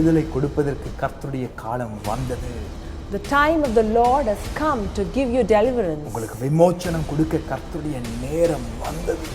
விடுதலை கொடுப்பதற்கு கர்த்தருடைய காலம் வந்தது. The time of the Lord has come to give you deliverance. உங்களுக்கு விமோசனம் கொடுக்க கர்த்தருடைய நேரம் வந்தது.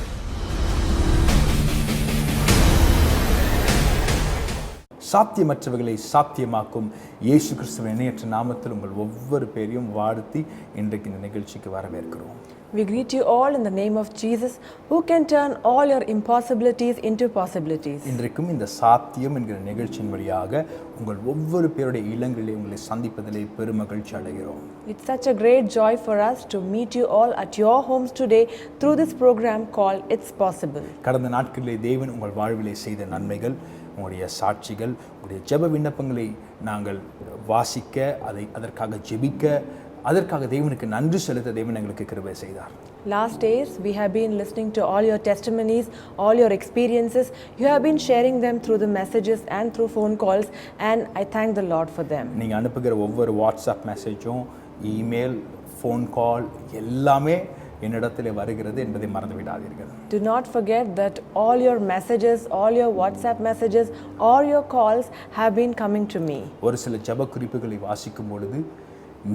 சாத்தியமற்றவைகளை சாத்தியமாக்கும் இயேசு கிறிஸ்துவின் இணையற்ற நாமத்தில் உங்கள் ஒவ்வொரு பேரையும் வாழ்த்தி இன்றைக்கு இந்த நிகழ்ச்சிக்கு வரவேற்கிறோம். We greet you all in the name of Jesus, who can turn all your impossibilities into possibilities. இன்றைக்கும் இந்த சாத்தியம் என்கிற நிகழ்ச்சியின் வழியாக உங்கள் ஒவ்வொரு பேருடைய இல்லங்களிலே உங்களை சந்திப்பதிலே பெருமகிழ்ச்சி அடைகிறோம். It's such a great joy for us to meet you all at your homes today through this program called It's Possible. கடந்த நாட்களிலே தேவன் உங்கள் வாழ்விலே செய்த நன்மைகள், உங்களுடைய சாட்சிகள், உங்களுடைய ஜெப விண்ணப்பங்களை நாங்கள் வாசிக்க, அதற்காக ஜெபிக்க, அதற்காக தேவனுக்கு நன்றி செலுத்த தேவன் எங்களுக்கு கிருபை செய்தார். Last days we have been listening to all your testimonies, all your experiences. You have been sharing them through the messages and through phone calls, and I thank the Lord for them. நீங்க அனுப்புகிற ஒவ்வொரு WhatsApp மெசேஜும், email, phone call எல்லாமே என்னிடத்திலே வருகிறது என்பதை மறந்து விடாதீர்கள். Do not forget that all your messages, all your WhatsApp messages, all your calls have been coming to me. ஒரு சில ஜெப குறிப்புகளை வாசிக்கும் பொழுது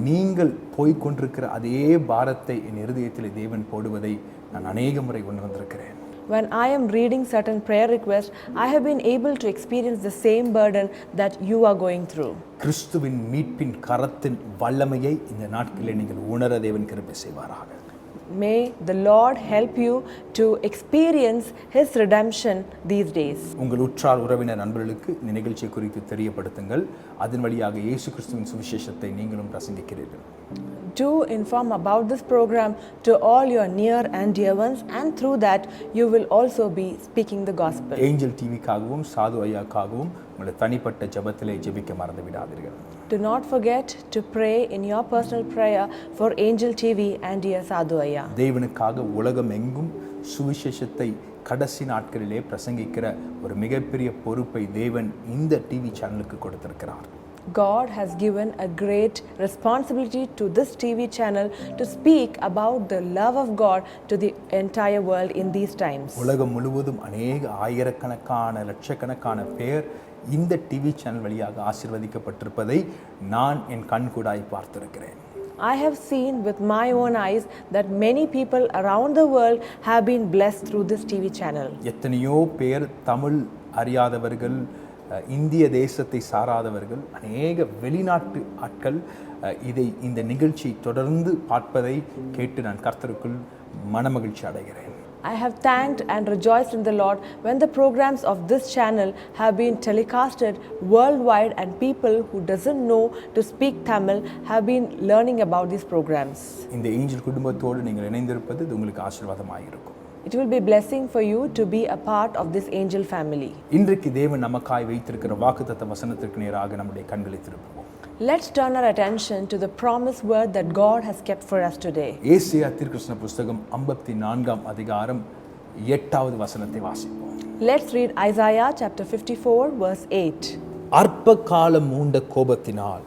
நீங்கள் போய்கொண்டிருக்கிற அதே பாரத்தை என் இருதயத்தில் தேவன் போடுவதை நான் அநேக முறை உணர்ந்திருக்கிறேன். When I am reading certain prayer requests, I have been able to experience the same burden that you are going through. கிறிஸ்துவின் மீட்பின் கரத்தின் வல்லமையை இந்த நாட்களில் நீங்கள் உணர தேவன் கிருபை செய்வாராக. May the Lord help you to experience His redemption these days. உங்கள் உற்றார் உறவினர் நண்பர்களுக்கு இந்த நிகழ்ச்சியை குறித்து தெரியப்படுத்துங்கள். அதன் வழியாக இயேசு கிறிஸ்துவின் சுவிசேஷத்தை நீங்களும் பிரசங்கிக்கிறீர்கள். Do inform about this program to all your near and dear ones, and through that you will also be speaking the gospel. Angel டிவிக்காகவும் சாது ஐயாக்காகவும் உங்களுடைய தனிப்பட்ட ஜெபத்திலே ஜெபிக்க மறந்து விடாதீர்கள். Do not forget to pray in your personal prayer for Angel TV and dear Sadhu Ayya. தேவனுக்காக உலகம் எங்கும் சுவிசேஷத்தை கடைசி நாட்களிலே பிரசங்கிக்கிற ஒரு மிகப்பெரிய பொறுப்பை தேவன் இந்த டிவி சேனலுக்கு கொடுத்திருக்கிறார். God has given a great responsibility to this TV channel to speak about the love of God to the entire world in these times. உலகம் முழுவதும் அநேக ஆயிரக்கணக்கான லட்சக்கணக்கான பேர் இந்த டிவி சேனல் வழியாக ஆசீர்வதிக்கப்பட்டிருப்பதை நான் என் கண்கூடாய் பார்த்திருக்கிறேன். I have seen with my own eyes that many people around the world have been blessed through this TV channel. எத்தனையோ பேர் தமிழ் அறியாதவர்கள், இந்திய தேசத்தை சாராதவர்கள், அநேக வெளிநாட்டு ஆட்கள் இந்த நிகழ்ச்சியை தொடர்ந்து பார்ப்பதை கேட்டு நான் கர்த்தருக்குள் மனமகிழ்ச்சி அடைகிறேன். I have thanked and rejoiced in the Lord when the programs of this channel have been telecasted worldwide, and people who doesn't know to speak Tamil have been learning about these programs. இந்த angel குடும்பத்தோடு நீங்கள் இணைந்திருப்பது உங்களுக்கு ஆசீர்வாதமாக இருக்கும். It will be blessing for you to be a part of this angel family. இன்றைக்கு தேவன் நமக்காய் வைத்திருக்கிற வாக்குத்தத்த வசனத்திற்கு நேராக நம்முடைய கண்களை திருப்புவோம். Let's turn our attention to the promised word that God has kept for us today. ஏசாயா தீர்க்கதரிசன புத்தகம் 54ஆம் அதிகாரம் 8வது வசனத்தை வாசிப்போம். Let's read Isaiah chapter 54 verse 8. அற்ப காலம் மூண்ட கோபத்தினால்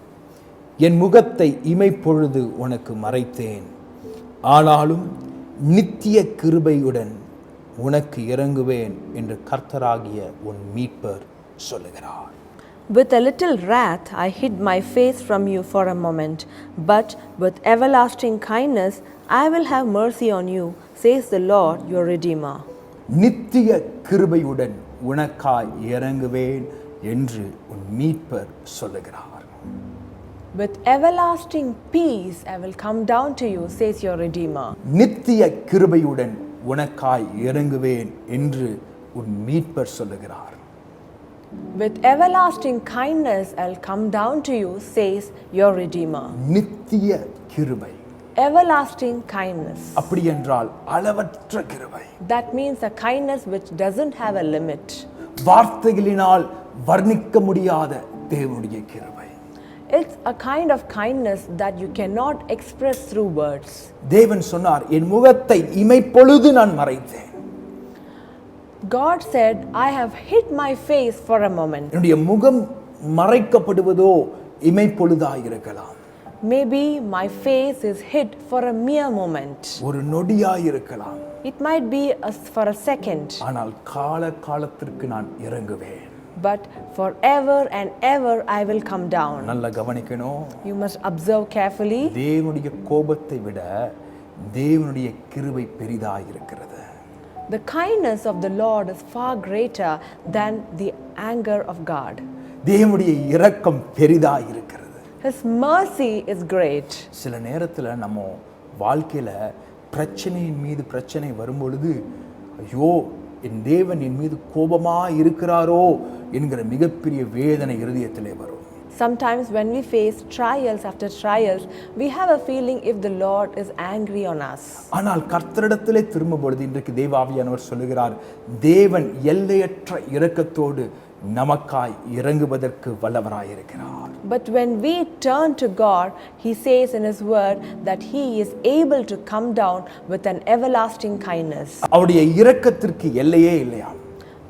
என் முகத்தை இமைப்பொழுது உனக்கு மறைத்தேன், ஆனாலும் நித்திய கிருபையுடன் உனக்கு இறங்குவேன் என்று கர்த்தராகிய உன் மீட்பர் சொல்லுகிறார். With a little wrath I hid my face from you for a moment, but with everlasting kindness I will have mercy on you, says the Lord your Redeemer. நித்திய கிருபையுடன் உனக்காய் இறங்குவேன் என்று உன் மீட்பர் சொல்லுகிறார். With everlasting peace I will come down to you, says your Redeemer. நித்திய கிருபையுடன் உனக்காய் இறங்குவேன் என்று உன் மீட்பர் சொல்லுகிறார். With everlasting kindness I'll come down to you, says your Redeemer. நித்திய கிருபை, everlasting kindness. அப்படி என்றால் அளவற்ற கிருபை. That means a kindness which doesn't have a limit. வார்த்தைகளினால் வர்ணிக்க முடியாத தேவனுடைய கிருபை. It's a kind of kindness that you cannot express through words. தேவன் சொன்னார், என் முகத்தை இமைப்பொழுது நான் மறைத்தேன். God said, I have hid my face for a moment. என்னுடைய முகம் மறைக்கப்படுவதோ இமைப்பொழுதாய் இருக்கலாம். Maybe my face is hid for a mere moment. ஒரு நொடியாய் இருக்கலாம். It might be for a second. ஆனால் காலத்திற்கு நான் இறங்குவேன். but forever and ever I will come down. நல்லா கவனிக்கணும். You must observe carefully. தேவனுடைய கோபத்தை விட தேவனுடைய கிருபை பெரிதாய் இருக்கிறது. The kindness of the Lord is far greater than the anger of God. தேவனுடைய இரக்கம் பெரிதாய் இருக்கிறது. His mercy is great. சில நேரத்தில் நம்ம வாழ்க்கையில் பிரச்சனையின் மீது பிரச்சனை வரும்பொழுது ஐயோ என் தேவன் என் மீது கோபமாக இருக்கிறாரோ என்கிற மிகப்பெரிய வேதனை இருதயத்திலே வரும். Sometimes when we face trials after trials, we have a feeling if the Lord is angry on us. ஆனால் கர்த்தரிடத்திலே திரும்பும் பொழுது இன்றைக்கு தேவாவியானவர் சொல்லுகிறார், தேவன் எல்லையற்ற இரக்கத்தோடு நமக்காய் இறங்குவதற்கு வல்லவராயிருக்கிறார். But when we turn to God, He says in His word that He is able to come down with an everlasting kindness. அவருடைய இரக்கத்திற்கு எல்லையே இல்லையா?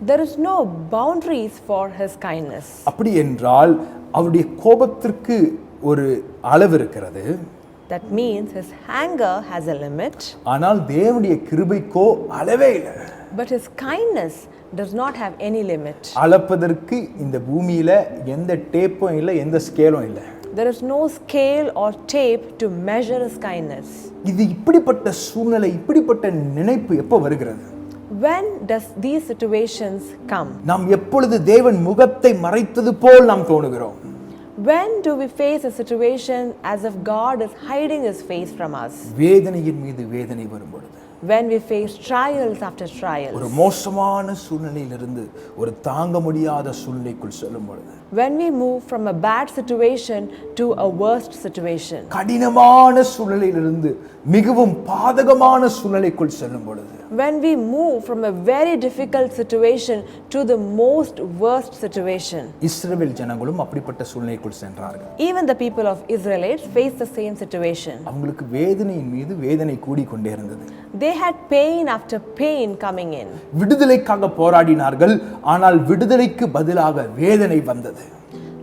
There is no boundaries for His kindness. அப்படி என்றால் அவருடைய கோபத்திற்கு ஒரு அளவு இருக்கிறது. That means His anger has a limit. ஆனால் தேவனுடைய கிருபைக்கோ அளவே இல்லை. But His kindness does not have any limit. அளப்பதற்கு இந்த பூமியில எந்த டேப்பும் இல்லை, எந்த ஸ்கேலும் இல்லை. There is no scale or tape to measure His kindness. இது இப்படிப்பட்ட சூழ்நிலை, இப்படிப்பட்ட நினைப்பு எப்போ வருகிறது? When does these situations come? நாம் எப்பொழுது தேவன் முகத்தை மறைத்தது போல் நாம் தோணுகிறோம்? When do we face a situation as if God is hiding His face from us? வேதனையின் மீது வேதனை வரும்பொழுது, When we face trials after ஒரு trials, மோசமான சூழ்நிலையிலிருந்து ஒரு தாங்க முடியாத சூழ்நிலைக்குள் செல்லும் பொழுது, when we move from a bad situation to a worst situation, கடினமான சூழ்நிலையிலிருந்து மிகவும் பாதகமான சூழ்நிலைக்குள் செல்லும் பொழுது, when we move from a very difficult situation to the most worst situation. இஸ்ரவேல் ஜனங்களும் அப்படிப்பட்ட சூழ்நிலைக்குள் சென்றார்கள். Even the people of Israelites faced the same situation. அவங்களுக்கு வேதனையின் மீது வேதனை கூடிக்கொண்டே இருந்தது. They had pain after pain coming in. விடுதலைக்காக போராடினார்கள், ஆனால் விடுதலைக்கு பதிலாக வேதனை வந்தது.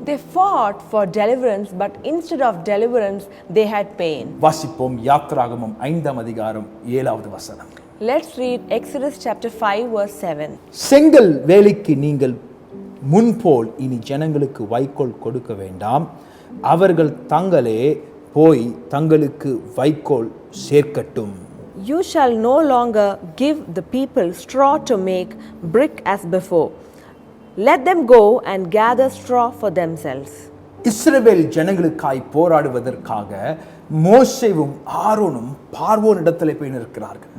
They fought for deliverance, but instead of deliverance, they had pain. வாசிப்போம் யாத்ராகமம் 5ஆம் அதிகாரம் 7வது வசனம். Let's read Exodus chapter 5 verse 7. செங்கல் வேலைக்கு நீங்கள் முன்போல் இனி ஜனங்களுக்கு வைக்கோல் கொடுக்க வேண்டாம், அவர்கள் தங்களே போய் தங்களுக்கு வைக்கோல் சேர்க்கட்டும். You shall no longer give the people straw to make brick as before. Let them go and gather straw for themselves. இஸ்ரவேல் ஜனங்களுக்காய் போராடுவதற்காக மோசேவும் ஆரோனும் பார்வோனிடத்திலே போய் நிற்கிறார்கள்.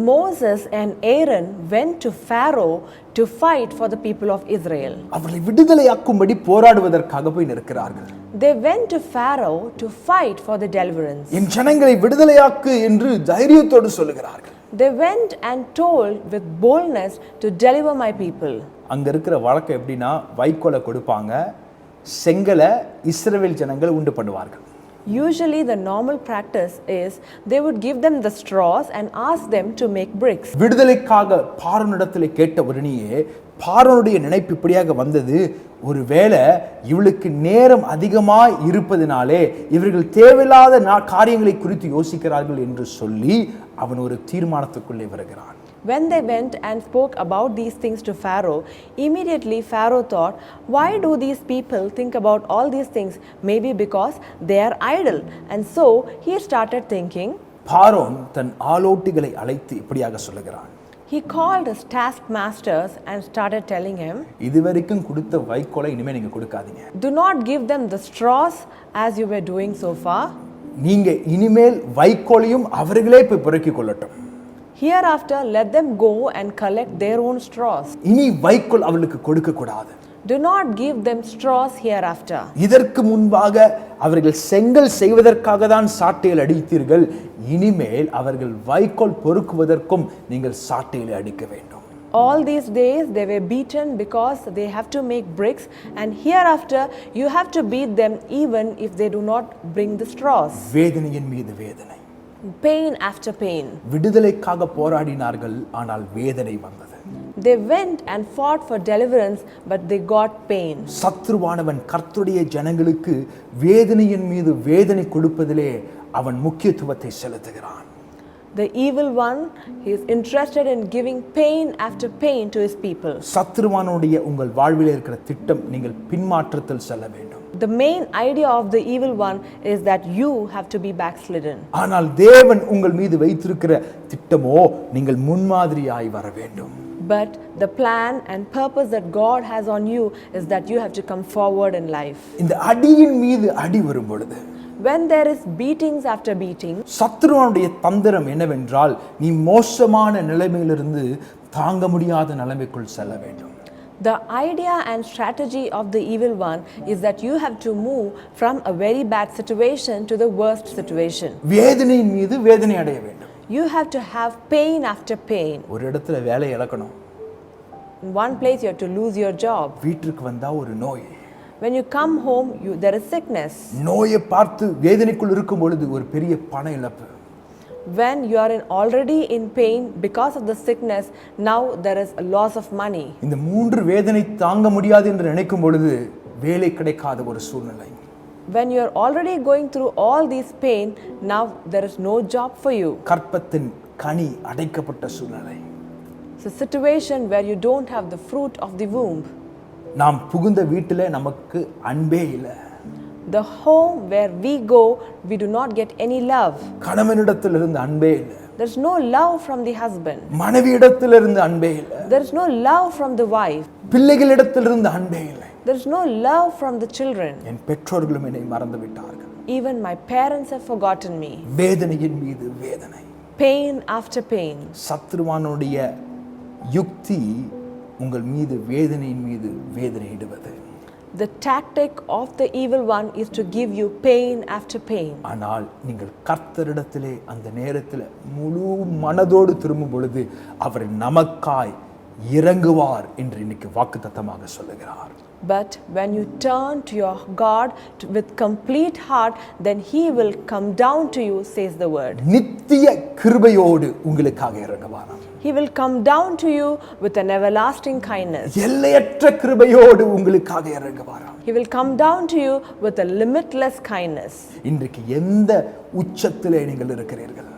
Moses and Aaron went to Pharaoh to fight for the people of Israel. அவர்களை விடுதலையாக்கும்படி போராடுவதற்காக போய் நிற்கிறார்கள். They went to Pharaoh to fight for the deliverance. என் ஜனங்களை விடுதலையாக்கு என்று தைரியத்தோடு சொல்லுகிறார்கள். They went and told with boldness to deliver my people. அங்க இருக்கிற வழக்கம் எப்படின்னா, வைக்கோலை கொடுப்பாங்க, செங்கலை இஸ்ரவேல் ஜனங்கள் உண்டு பண்ணுவார்கள். Usually the normal practice is they would give them the straws and ask them to make bricks. விடுதலைக்காக பார்வோனிடத்திலே கேட்ட உடனேயே பார்வோனுடைய நினைப்பு இப்படியாக வந்தது, ஒருவேளை இவளுக்கு நேரம் அதிகமாய் இருப்பதினாலே இவர்கள் தேவையில்லாத காரியங்களை குறித்து யோசிக்கிறார்கள் என்று சொல்லி அவன் ஒரு தீர்மானத்துக்குள்ளே வருகிறான். When they went and spoke about these things to Pharaoh, immediately Pharaoh thought, why do these people think about all these things? Maybe because they are idle. And so he started thinking. பார்வோன் தன் ஆலோட்டிகளை அழைத்து இப்படியாக சொல்லுகிறான். He called his taskmasters and started telling him, இதுவரைக்கும் கொடுத்த வைக்கோலை இனிமே நீங்க கொடுக்காதீங்க. do not give them the straws as you were doing so far. நீங்க இனிமேல் வைக்கோலையும் அவர்களே போய் பொறுக்கிக் கொள்ளட்டும். Hereafter let them go and collect their own straws. இனி வைக்கோல் அவளுக்கு கொடுக்க கூடாது. Do not give them straws hereafter. இதற்கு முன்பாக அவர்கள் செங்கல் செய்வதற்காக தான் சாட்டையில் அடித்தீர்கள், இனிமேல் அவர்கள் வைக்கோல் பொறுக்குவதற்கும் நீங்கள் சாட்டையில் அடிக்க வேண்டும். All these days they were beaten because they have to make bricks, and hereafter you have to beat them even if they do not bring the straws. வேதனையின் மீது வேதனை, Pain after pain. விடுதலைக்காக போராடினார்கள், ஆனால் வேதனை வந்தது. They went and fought for deliverance, but they got pain. சத்ருவானவன் கர்த்தருடைய ஜனங்களுக்கு வேதனையின் மீது வேதனை கொடுப்பதிலே அவன் முக்கியத்துவத்தை செலுத்துகிறான். The evil one, he is interested in giving pain after pain to his people. சத்துருவானுடைய உங்கள் வாழ்வில் இருக்கிற திட்டம் நீங்கள் பின்மாற்றத்தில் செல்ல வேண்டும். The main idea of the evil one is that you have to be backslidden. ஆனால் தேவன் உங்கள் மீது வைத்திருக்கிற திட்டமோ நீங்கள் முன்மாதிரியாய் வர வேண்டும். But the plan and purpose that God has on you is that you have to come forward in life. இந்த அடியின் மீது அடி வரும் பொழுது, When there is beatings after beating, சத்துருவானுடைய தந்திரம் என்னவென்றால் நீ மோசமான நிலைமையிலிருந்து தாங்க முடியாத நிலைமைக்குள் செல்ல வேண்டும். the idea and strategy of the evil one is that you have to move from a very bad situation to the worst situation. வேதனையின் மீது வேதனை அடைய வேண்டும். You have to have pain after pain. ஒரு இடத்துல வேலை இழக்கணும். In one place you have to lose your job. வீட்டுக்கு வந்தா ஒரு நோய். When you come home, there is sickness. நோயை பார்த்து வேதனைக்குள் இருக்கும் பொழுது ஒரு பெரிய பண இழப்பு. When you are already in pain because of the sickness, now there is a loss of money. இந்த மூன்று வேதனை தாங்க முடியாது என்று நினைக்கும் பொழுது வேலை கிடைக்காத ஒரு சூழ்நிலை. When you are already going through all these pain, now there is no job for you. கற்பத்தின் கனி அடைக்கப்பட்ட சூழ்நிலை. It's a situation where you don't have the fruit of the womb. நாம் புகுந்த வீட்டிலே நமக்கு அன்பே இல்லை. The home where we go, we do not get any love. கணவனிடத்திலிருந்து அன்பே இல்லை. There's no love from the husband. மனைவியிடத்திலிருந்து அன்பே இல்லை. There's no love from the wife. பிள்ளைகளிடத்திலிருந்து அன்பே இல்லை. There's no love from the children. என் பெற்றோர்களும் என்னை மறந்து விட்டார்கள். Even my parents have forgotten me. வேதனையின் மீது வேதனை. Pain after pain. சத்துருவானுடைய யுக்தி உங்கள் மீது வேதனையின் மீது வேதனையிடுவது. The tactic of the evil one is to give you pain after pain. ஆனால் நீங்கள் கர்த்தரிடத்திலே அந்த நேரத்தில் முழு மனதோடு திரும்பும் பொழுது அவர் நமக்காய் இறங்குவார் என்று இன்னைக்கு வாக்குத்தத்தமாக சொல்லுகிறார். But when you turn to your God with complete heart, then he will come down to you, says the word. நித்திய கிருபையோடு உங்களுக்காக இறங்குவார். He will come down to you with an everlasting kindness. எல்லையற்ற கிருபையோடு உங்களுக்காக இறங்குவார். He will come down to you with a limitless kindness. இன்றைக்கு எந்த உச்சத்திலே நீங்கள் இருக்கிறீர்கள்?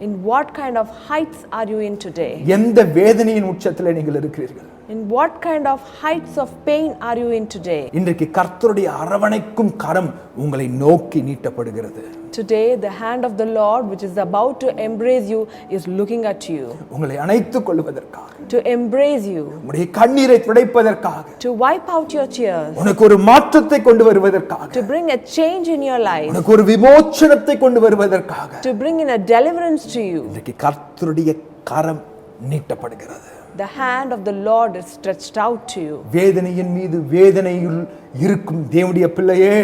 In what kind of heights are you in today? எந்த வேதனையின் உச்சத்திலே நீங்கள் இருக்கிறீர்கள்? In what kind of heights of pain are you in today? இன்றைக்கு கர்த்தருடைய அரவணைக்கும் கரம் உங்களை நோக்கி நீட்டப்படுகிறது. Today the hand of the Lord which is about to embrace you is looking at you. உங்களை அணைத்துக் கொள்வதற்காக, To embrace you. உங்களுடைய கண்ணீரை துடைப்பதற்காக, To wipe out your tears. உனக்கு ஒரு மாற்றத்தை கொண்டு வருவதற்காக, To bring a change in your life. உனக்கு ஒரு விமோச்சனத்தை கொண்டு வருவதற்காக To bring in a deliverance to you. இன்றைக்கு கர்த்தருடைய கரம் நீட்டப்படுகிறது. The hand of the Lord is stretched out to you. வேதனையின் மீது வேதனையில் இருக்கும் தேவனுடைய பிள்ளையே,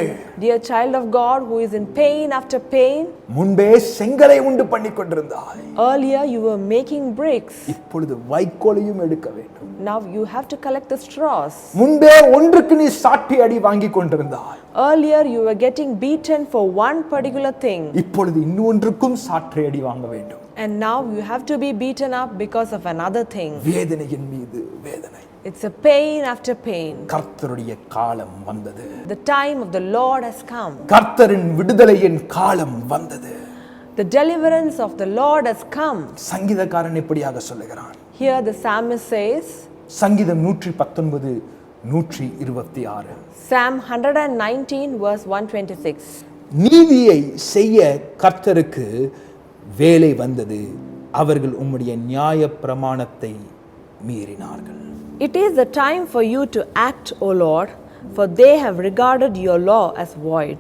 Dear child of God who is in pain after pain, முன்பே செங்கலை உண்டு பண்ணி கொண்டிருந்தாய். earlier you were making bricks. இப்பொழுது வைக்கோலையும் எடுக்க வேண்டும். Now you have to collect the straws. முன்பே ஒன்றுக்கு நீ சாட்டி அடி வாங்கி கொண்டிருந்தாய். Earlier you were getting beaten for one particular thing. இப்பொழுது இன்னொன்றுக்கும் சாற்றி அடி வாங்க வேண்டும். And now you have to be beaten up because of another thing. வேதனையின் மீது வேதனை. It's a pain after pain. கர்த்தருடைய காலம் வந்தது. The time of the Lord has come. கர்த்தரின் விடுதலையின் காலம் வந்தது. The deliverance of the Lord has come. சங்கீதக்காரன் இப்படியாக சொல்லுகிறான். Here the psalmist says, சங்கீதம் 119 126. Psalm 119 verse 126. நீதியை செய்ய கர்த்தருக்கு வேலை வந்தது, அவர்கள் உம்முடைய நியாய பிரமாணத்தை மீறினார்கள். It is the time for you to act, O Lord, for they have regarded your law as void.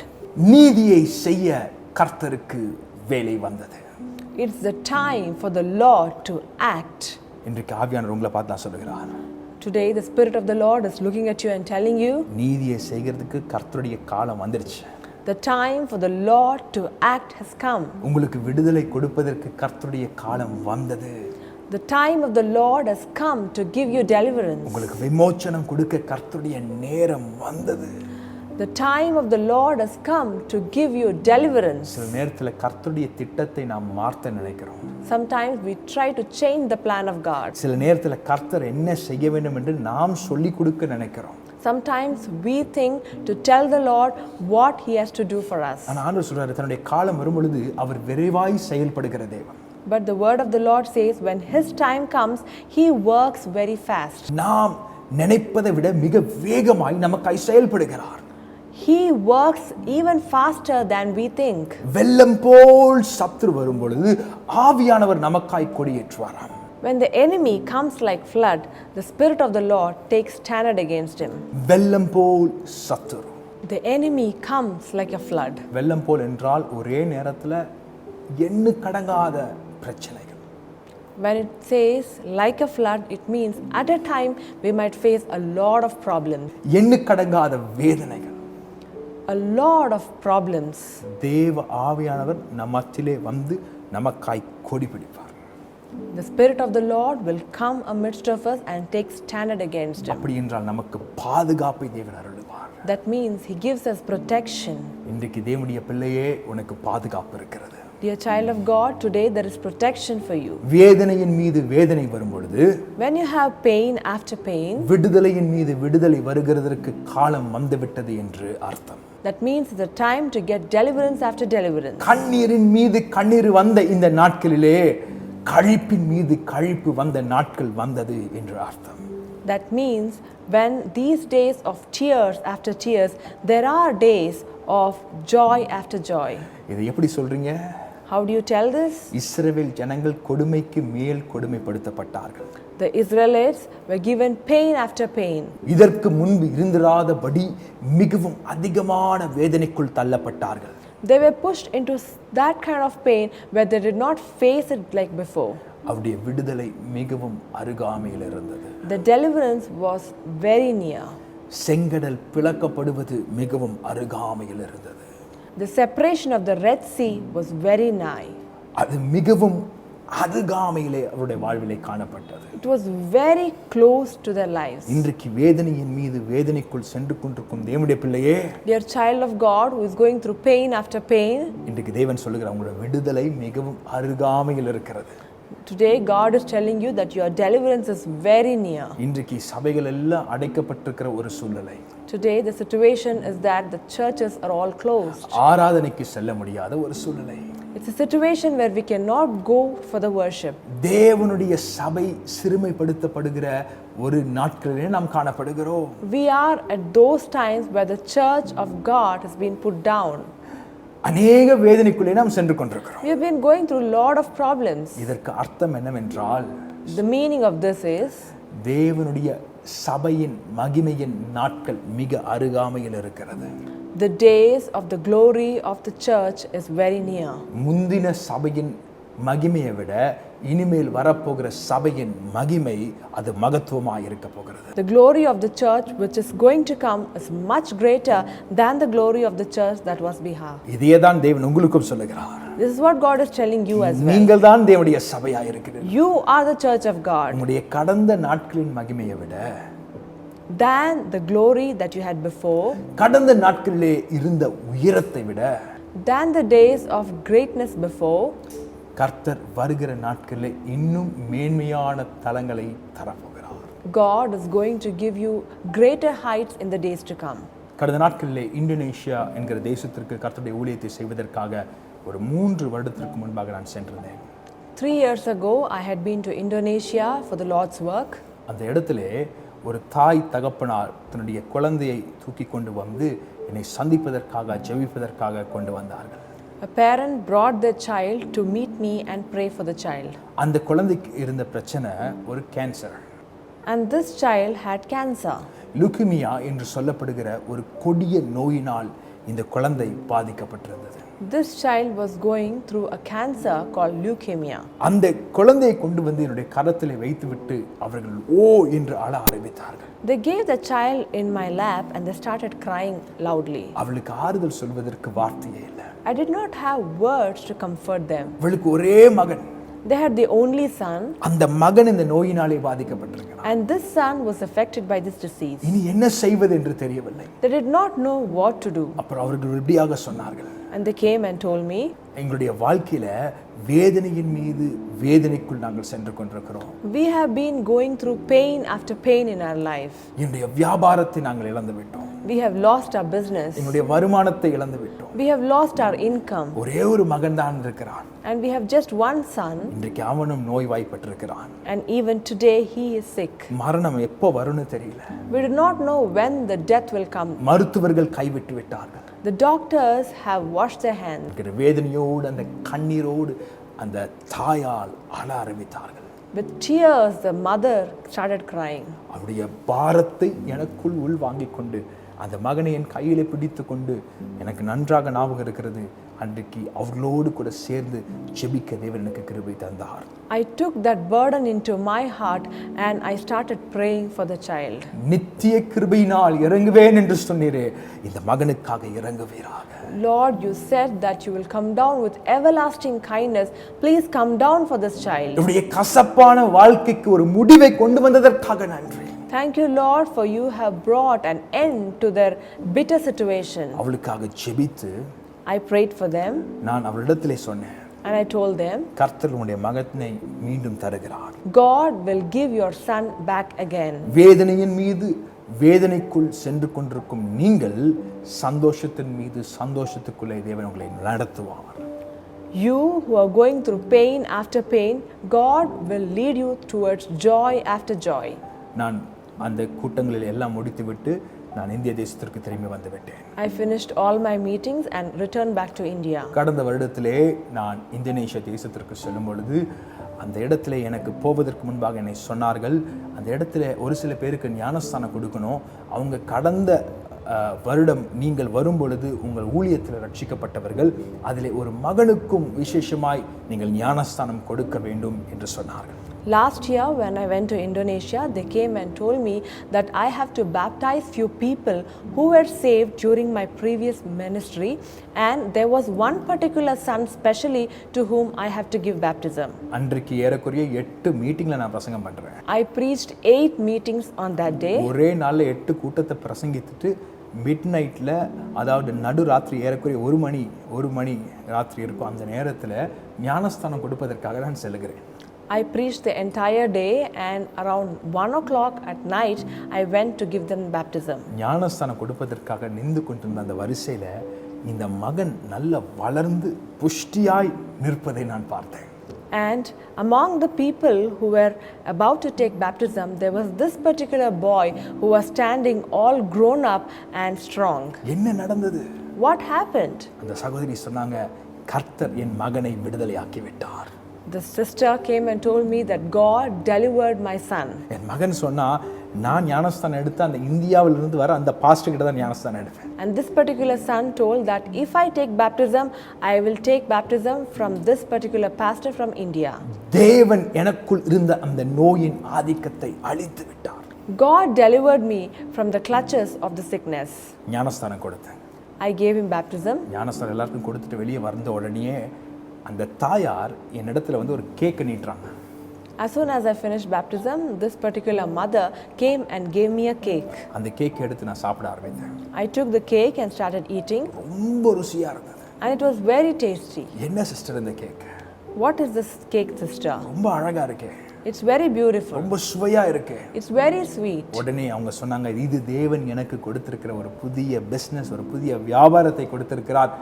நீதியை செய்ய கர்த்தருக்கு வேலை வந்தது. It's the time for the Lord to act. இன்றைக்கு ஆவியானவர் உங்களை பார்த்து நான் சொல்லுகிறார். Today the Spirit of the Lord is looking at you and telling you, நீதியை செய்கிறதுக்கு கர்த்தருடைய காலம் வந்துருச்சு. the time for the Lord to act has come. உங்களுக்கு விடுதலை கொடுப்பதற்கு கர்த்தருடைய காலம் வந்தது. The time of the Lord has come to give you deliverance. உங்களுக்கு விமோச்சனம் கொடுக்க கர்த்தருடைய நேரம் வந்தது. The time of the Lord has come to give you deliverance. சில நேரத்தில் கர்த்தருடைய திட்டத்தை நாம் மாற்ற நினைக்கிறோம். Sometimes we try to change the plan of God. சில நேரத்தில் கர்த்தர் என்ன செய்ய வேண்டும் என்று நாம் சொல்லி கொடுக்க நினைக்கிறோம். Sometimes we think to tell the Lord what he has to do for us. ஆனால் ஆண்டவர் சொல்றாரு, தன்னுடைய காலம் வரும் பொழுது அவர் விரைவாய் செயல்படுகிற தேவன். But the word of the Lord says, when his time comes, he works very fast. நாம் நினைப்பதை விட மிக வேகமாய் நமக்காய் செயல்படுகிறார். He works even faster than we think. வெள்ளம் போல் சத்துரு வரும் பொழுது ஆவியானவர் நமக்காய் கொடியேற்றுவாராம். When the enemy comes like flood, the Spirit of the Lord takes stand against him. வெள்ளம் போல் சத்துரு. The enemy comes like a flood. வெள்ளம் போல் என்றால் ஒரே நேரத்தில் எண்ணுக்கடங்காத பிரச்சனைகள். When it says like a flood, it means at a time we might face a lot of problems. எண்ணுக்கடங்காத வேதனைகள். A lot of problems. தேவ ஆவியானவர் நம்மத்திலே வந்து நமக்காய் கொடி பிடிப்பார். The Spirit of the Lord will come amidst of us and take stand against him. அப்படி என்றால் நமக்கு பாதுகாப்பை தேவன் அருளுவார். That means he gives us protection. இன்றைக்கு தேவனுடைய பிள்ளையே உனக்கு பாதுகாப்பு இருக்கிறது. Dear child of God, today there is protection for you. வேதனையின் மீது வேதனை வரும் பொழுது, When you have pain after pain, விடுதலையின் மீது விடுதலை வருகிறதற்கு காலம் வந்துவிட்டது என்று அர்த்தம். that means it's a time to get deliverance after deliverance. கண்ணீரின் மீது கண்ணீர் வந்த இந்த நாட்களிலே கழிப்பின் மீது கழிப்பு வந்த நாட்கள் வந்தது என்று அர்த்தம். That means when these days of tears after tears, there are days of joy after joy. இதை எப்படி சொல்றீங்க? How do you tell this? இஸ்ரவேல் ஜனங்கள் கொடுமைக்கு மேல் கொடுமைப்படுத்தப்பட்டார்கள். The Israelites were given pain after pain. இதற்கு முன்பு இருந்திராதபடி மிகவும் அதிகமான வேதனைக்குள் தள்ளப்பட்டார்கள். They were pushed into that kind of pain where they did not face it like before. அவருடைய விடுதலை மிகவும் அருகாமையில் இருந்தது. The deliverance was very near. செங்கடல் பிளக்கப்படுவது மிகவும் அருகாமையில் இருந்தது. The separation of the Red Sea was very nigh. அது மிகவும் அருகாமையிலே அவருடைய வாழ்விலே காணப்பட்டது. It was very close to their lives. இன்றைக்கு வேதனையின் மீது வேதனைக்குள் சென்று கொண்டிருக்கும் தேவனுடைய பிள்ளையே, Dear child of God who is going through pain after pain, இன்றைக்கு தேவன் சொல்லுகிறார் உங்களுடைய விடுதலை மிகவும் அருகாமையில் இருக்கிறது. today God is telling you that your deliverance is very near. இன்றைக்கு சபைகள் எல்லாம் அடைக்கப்பட்டிருக்கிற ஒரு சூழ்நிலை. Today the situation is that the churches are all closed. ஆராதனைக்கு செல்ல முடியாத ஒரு சூழ்நிலை. It's a situation where we cannot go for the worship. தேவனுடைய சபை சிறுமைப்படுத்தப்படுகிற ஒரு நாட்களிலே நாம் காணப்படுகிறோம். We are at those times where the church of God has been put down. அநேக வேதனைக்குள்ளே நாம் சென்று கொண்டிருக்கிறோம். We have been going through a lot of problems. இதற்கு அர்த்தம் என்னவென்றால், The meaning of this is தேவனுடைய சபையின் மகிமையின் நாட்கள் மிக அருகாமையில் இருக்கிறது. the days of the glory of the church is very near. முந்தின சபையின் மகிமையை விட இனிமேல் வரப்போகிற சபையின் மகிமை அது மகத்துவமாக இருக்க போகிறது. The glory of the church which is going to come is much greater than the glory of the church that was behalf. இதையே தான் தேவன் உங்களுக்கும் சொல்லுகிறார். This is what God is telling you as well. நீங்கள் தான் தேவனுடைய சபையாக இருக்கிறீர்கள். You are the church of God. உங்களுடைய கடந்த நாட்களின் மகிமையை விட Than the glory that you had before, கடந்த நாட்களிலே இருந்த உயரத்தை விட than the days of greatness before, கர்த்தர் வருகிற நாட்களிலே இன்னும் மேன்மையான தலங்களை தரப்போகிறார். God is going to give you greater heights in the days to come. கடந்த நாட்களிலே இந்தோனேஷியா என்கிற தேசத்திற்கு கர்த்தருடைய ஊழியத்தை செய்வதற்காக ஒரு 3 வருடத்திற்கு முன்பாக நான் சென்றிருந்தேன். 3 years ago, I had been to Indonesia for the Lord's work. அந்த இடத்திலே ஒரு தாய் தகப்பனார் தன்னுடைய குழந்தையை தூக்கி கொண்டு வந்து என்னை சந்திப்பதற்காக ஜெபிப்பதற்காக கொண்டு வந்தார்கள். A parent brought their child to meet me and pray for the child. அந்த குழந்தைக்கு இருந்த பிரச்சனை ஒரு cancer. And this child had cancer. Leukaemia என்று சொல்லப்படுகிற ஒரு கொடிய நோயினால் இந்த குழந்தை பாதிக்கப்பட்டிருந்தது. This child was going through a cancer called leukemia. அந்த குழந்தையை கொண்டு வந்து என்னுடைய கரத்திலே வைத்துவிட்டு அவர்கள் ஓ என்று அழ ஆரம்பித்தார்கள். They gave the child in my lap and they started crying loudly. அவளுக்கு ஆறுதல் சொல்வதற்கு வார்த்தையே இல்லை. I did not have words to comfort them. அவளுக்கு ஒரே மகன். They had the only son. அந்த மகன் இந்த நோயினாலே பாதிக்கப்பட்டிருக்கிறான். And this son was affected by this disease. இனி என்ன செய்வது என்று தெரியவில்லை. They did not know what to do. அப்புறம் அவர்கள் இப்படியாக சொன்னார்கள். And they came and told me, எங்களுடைய வாழ்க்கையில வேதனையின் மீது வேதனைக்குள் நாங்கள் சென்று கொண்டிருக்கிறோம். we have been going through pain after pain in our life. என்னுடைய வியாபாரத்தை நாங்கள் இழந்து விட்டோம். We have lost our business. எங்களுடைய வருமானத்தை இழந்து விட்டோம். We have lost our income. ஒரே ஒரு மகன் தான் இருக்கிறான். And we have just one son. இன்றைக்கு அவனும் நோய்வாய்ப்பட்டிருக்கிறான். And even today he is sick. மரணம் எப்போ வரும்னு தெரியல. We do not know when the death will come. மருத்துவர்கள் கைவிட்டு விட்டார்கள். The doctors have washed their hands. வேதனையோடு அந்த கண்ணீரோடு அந்த தாயால் அழ ஆரம்பித்தார்கள். With tears the mother started crying. அவருடைய பாரத்தை எனக்குள் உள் வாங்கிக் கொண்டு அந்த மகனை என் கையிலே பிடித்து கொண்டு எனக்கு நன்றாக ஞாபகம் இருக்கிறது, அன்றைக்கு அவர்களோடு கூட சேர்ந்து ஜெபிக்க தேவன் எனக்கு கிருபை தந்தார். I took that burden into my heart and I started praying for the child. நித்திய கிருபையினால் இறங்குவேன் என்று சொன்னீரே, இந்த மகனுக்காக இறங்குவீராக. Lord, you said that you will come down with everlasting kindness. Please come down for this child. உம்முடைய கசப்பான வாழ்க்கைக்கு ஒரு முடிவை கொண்டு வந்ததற்காக நன்றி. Thank you, Lord, for you have brought an end to their bitter situation. அவளுக்காக ஜெபித்து I prayed for them நான் அவளிடத்திலே சொன்னேன், and I told them, கர்த்தர் உம்முடைய மகனை மீண்டும் தருகிறார். God will give your son back again. வேதனையின் மீது வேதனைக்குள் சென்று கொண்டிருக்கும் நீங்கள் சந்தோஷத்தின் மீது சந்தோஷத்துக்குள்ளே தேவன் உங்களை நடத்துவார். You who are going through pain after pain, God will lead you towards joy after joy. நான் அந்த கூட்டங்களில் எல்லாம் முடித்துவிட்டு நான் இந்திய தேசத்திற்கு திரும்பி வந்து விட்டேன். I finished all my meetings and returned back to India. கடந்த வருடத்திலே நான் இந்தோனேஷியா தேசத்திற்கு செல்லும் பொழுது அந்த இடத்துல எனக்கு போவதற்கு முன்பாக என்னை சொன்னார்கள், அந்த இடத்துல ஒரு சில பேருக்கு ஞானஸ்தானம் கொடுக்கணும், அவங்க கடந்த வருடம் நீங்கள் வரும் பொழுது உங்கள் ஊழியத்தில் ரட்சிக்கப்பட்டவர்கள், அதிலே ஒரு மகனுக்கும் விசேஷமாய் நீங்கள் ஞானஸ்தானம் கொடுக்க வேண்டும் என்று சொன்னார்கள். Last year when I went to Indonesia, they came and told me that I have to baptize few people who were saved during my previous ministry, and there was one particular son specially to whom I have to give baptism. அன்றைக்கு ஏறக்குறைய 8 மீட்டிங்ல நான் பிரசங்கம் பண்றேன். I preached 8 meetings on that day. ஒரே நாள்ல 8 கூட்டத்தை பிரசங்கித்துட்டு mid நைட்ல, அதாவது நடு ராத்திரி ஏறக்குறைய ஒரு மணி ராத்திரி இருக்கும், அந்த நேரத்தில் ஞானஸ்தானம் கொடுப்பதற்காக நான் செல்கிறேன். I preached the entire day and around 1 o'clock at night I went to give them baptism. ஞானஸ்தானம் கொடுப்பதற்காக நின்று கொண்டிருந்த அந்த வரிசையில் இந்த மகன் நல்ல வளர்ந்து புஷ்டியாய் நிற்பதை நான் பார்த்தேன். And among the people who were about to take baptism, there was this particular boy who was standing all grown up and strong. என்ன நடந்தது? What happened? அந்த சகோதரி சொன்னாங்க, கர்த்தர் என் மகனை விடுதலையாக்கி விட்டார். The sister came and told me that God delivered my son. என் மகன் சொன்னா, நான் ஞானஸ்தானம் எடுத்து அந்த இந்தியாவிலிருந்து வர அந்த பாஸ்டர் கிட்ட தான் ஞானஸ்தானம் எடுப்பேன். And this particular son told that if I take baptism, I will take baptism from this particular pastor from India. தேவன் எனக்குள் இருந்த அந்த நோயின் ஆதிக்கத்தை அழித்து விட்டார். God delivered me from the clutches of the sickness. ஞானஸ்தானம் கொடுத்தேன். I gave him baptism. ஞானஸ்தானம் எல்லாருக்கும் கொடுத்துட்டு வெளியே வந்த உடனே அந்த தாயார் என்னிடத்துல வந்து ஒரு cake நீட்டுறாங்க. As soon as I finished baptism, this particular mother came and gave me a cake. அந்த கேக் எடுத்து நான் சாப்பிட ஆரம்பித்தேன். I took the cake and started eating. ரொம்ப ருசியா இருந்தது. And it was very tasty. என்ன சிஸ்டர் இந்த cake? What is this cake, sister? ரொம்ப அழகா இருக்கே. It's very beautiful. ரொம்ப சுவையா இருக்கே. It's very sweet. உடனே அவங்க சொன்னாங்க, இது தேவன் எனக்கு கொடுத்திருக்கிற ஒரு புதிய பிசினஸ், ஒரு புதிய வியாபாரத்தை கொடுத்திருக்கிறார்.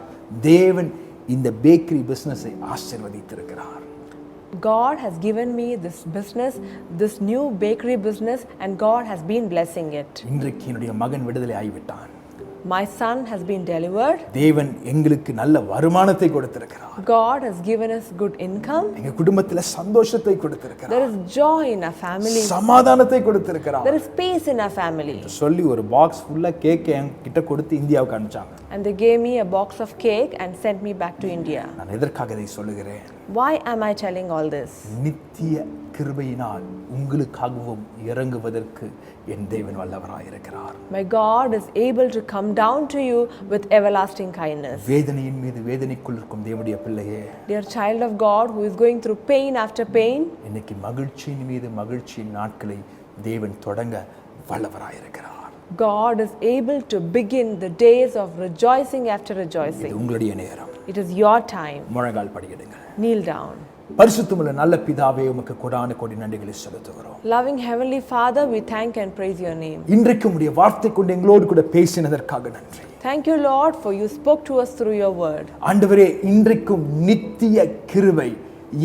தேவன் இந்த bakery பிசினஸை ஆசீர்வதித்திருக்கிறார். God has given me this business, this new bakery business, and God has been blessing it. இன்றைக்கு என்னுடைய மகன் விடுதலை ஆகிவிட்டான். My son has been delivered. தேவன் எங்களுக்கு நல்ல வருமானத்தை கொடுத்திருக்கிறார். God has given us good income. எங்க குடும்பத்துல சந்தோஷத்தை கொடுத்திருக்கிறார். There is joy in our family. சமாதானத்தை கொடுத்திருக்கிறார். There is peace in our family. சொல்லி ஒரு பாக்ஸ் ஃபுல்லா கேக் என்கிட்ட கொடுத்து இந்தியாவுக்கு அனுப்பிச்சாங்க. And they gave me a box of cake and sent me back to India. நான் எதற்காக இதை சொல்லுகிறேன்? Why am I telling all this? நித்திய கிருபையினால் உங்களுக்காகவும் இறங்குவதற்கு என் தேவன் வல்லவராய் இருக்கிறார். My God is able to come down to you with everlasting kindness. வேதனையின் மீது வேதனைக்குள் இருக்கும் தேவனுடைய பிள்ளையே, Dear child of God who is going through pain after pain, இன்னைக்கு மகிழ்ச்சியின் மீது மகிழ்ச்சியின் நாட்களை தேவன் தொடங்க வல்லவராய் இருக்கிறார். God is able to begin the days of rejoicing after rejoicing. இது உங்களுடைய நேரம். It is your time. முழங்கால் படியிடுங்கள். Kneel down. பரிசுத்தமுள்ள நல்ல பிதாவே, உமக்கு கொடான கோடி நன்றிகளை செலுத்துகிறோம். Loving Heavenly Father, we thank and praise your name. இன்றைக்கு உம்முடைய வார்த்தை கொண்டு எங்களோடு கூட பேசினதற்காக நன்றி. Thank you, Lord, for you spoke to us through your word. ஆண்டவரே, இன்றைக்கும் நித்திய கிருபை,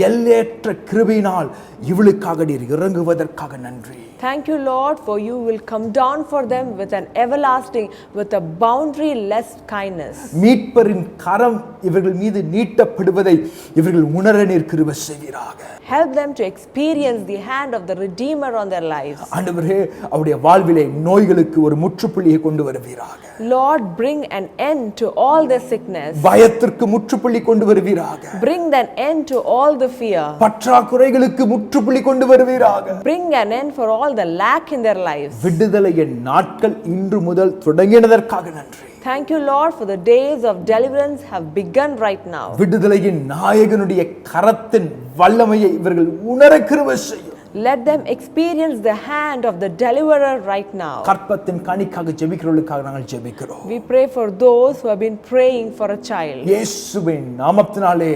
எல்லையற்ற கிருபையினால் இவளுக்காக நீர் இறங்குவதற்காக நன்றி. Thank you, Lord, for you will come down for them with an everlasting, with a boundary-less kindness. மீட்பரின் கரம் இவர்கள் மீது நீட்டப்படுவதை இவர்கள் உணர நீர் கிருபை செய்வீராக. Help them to experience the hand of the Redeemer on their lives. ஆண்டவரே, அவருடைய வாழ்விலே நோய்களுக்கு ஒரு முற்றுப்புள்ளியை கொண்டு வருவீராக. Lord, bring an end to all their sickness. பயத்திற்கு முற்றுப்புள்ளி கொண்டு வருவீராக. Bring an end to all the fear. பற்றாக்குறைகளுக்கு முற்றுப்புள்ளி கொண்டு வருவீராக. Bring an end for all the lack in their lives. விடுதலையின் நாட்கள் இன்று முதல் தொடங்கினதற்காக நன்றி. Thank you, Lord, for the days of deliverance have begun right now. விடுதலையின் நாயகனுடைய கரத்தின் வல்லமையை இவர்கள் உணர கிருபை செய்யும். Let them experience the hand of the deliverer right now. கற்பத்தின் கனிக்காக ஜெபிக்கிறவர்களுக்காக நாங்கள் ஜெபிக்கிறோம். We pray for those who have been praying for a child. இயேசுவின் நாமத்தினாலே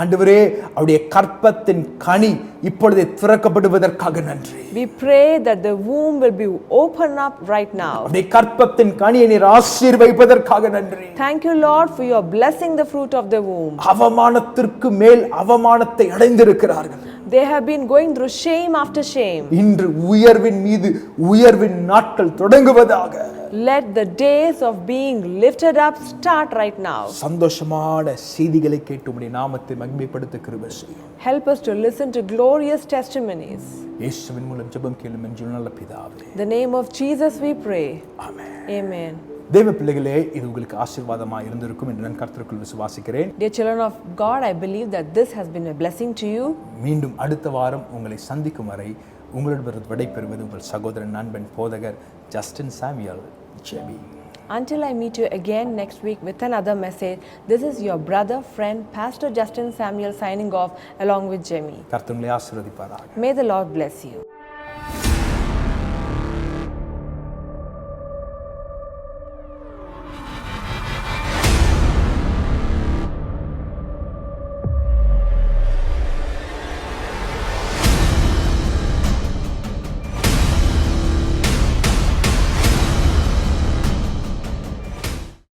ஆண்டவரே, அவருடைய கற்பத்தின் கனி இப்பொழுதே திறக்கப்படுவதற்காக நன்றி. We pray that the womb will be opened up right now. அவருடைய கற்பத்தின் கனியை நீர் ஆசீர்வதிப்பதற்காக நன்றி. Thank you, Lord, for your blessing the fruit of the womb. அவமானத்திற்கு மேல் அவமானத்தை அடைந்திருக்கிறார்கள். They have been going through shame after shame. இன்று உயர்வின் மீது உயர்வின் நாட்கள் தொடங்குவதாக. Let the days of being lifted up start right now. சந்தோஷமான செய்திகளை கேட்டு உம்முடைய நாமத்தை மகிமைப்படுத்த கிருபை செய்யும். Help us to listen to glorious testimonies. இயேசுவின் மூலம் ஜெபம் கேளும் என் நல்ல பிதாவே. In the name of Jesus we pray. Amen. Amen. தேவ பிள்ளைகளே, இது உங்களுக்கு ஆசீர்வாதமாக இருந்திருக்கும் என்று நான் கர்த்தருக்குள் விசுவாசிக்கிறேன். Dear children of God, I believe that this has been a blessing to you. மீண்டும் அடுத்த வாரம் உங்களை சந்திக்கும் வரை உங்களிடம் விடைபெறுவது உங்கள் சகோதரன் நண்பன் போதகர் ஜஸ்டின் சாமுவேல் ஜெபி. Until I meet you again next week with another message, this is your brother, friend, Pastor Justin Samuel signing off along with Jemmy. கர்த்தர் உங்களை ஆசீர்வதிப்பாராக. May the Lord bless you.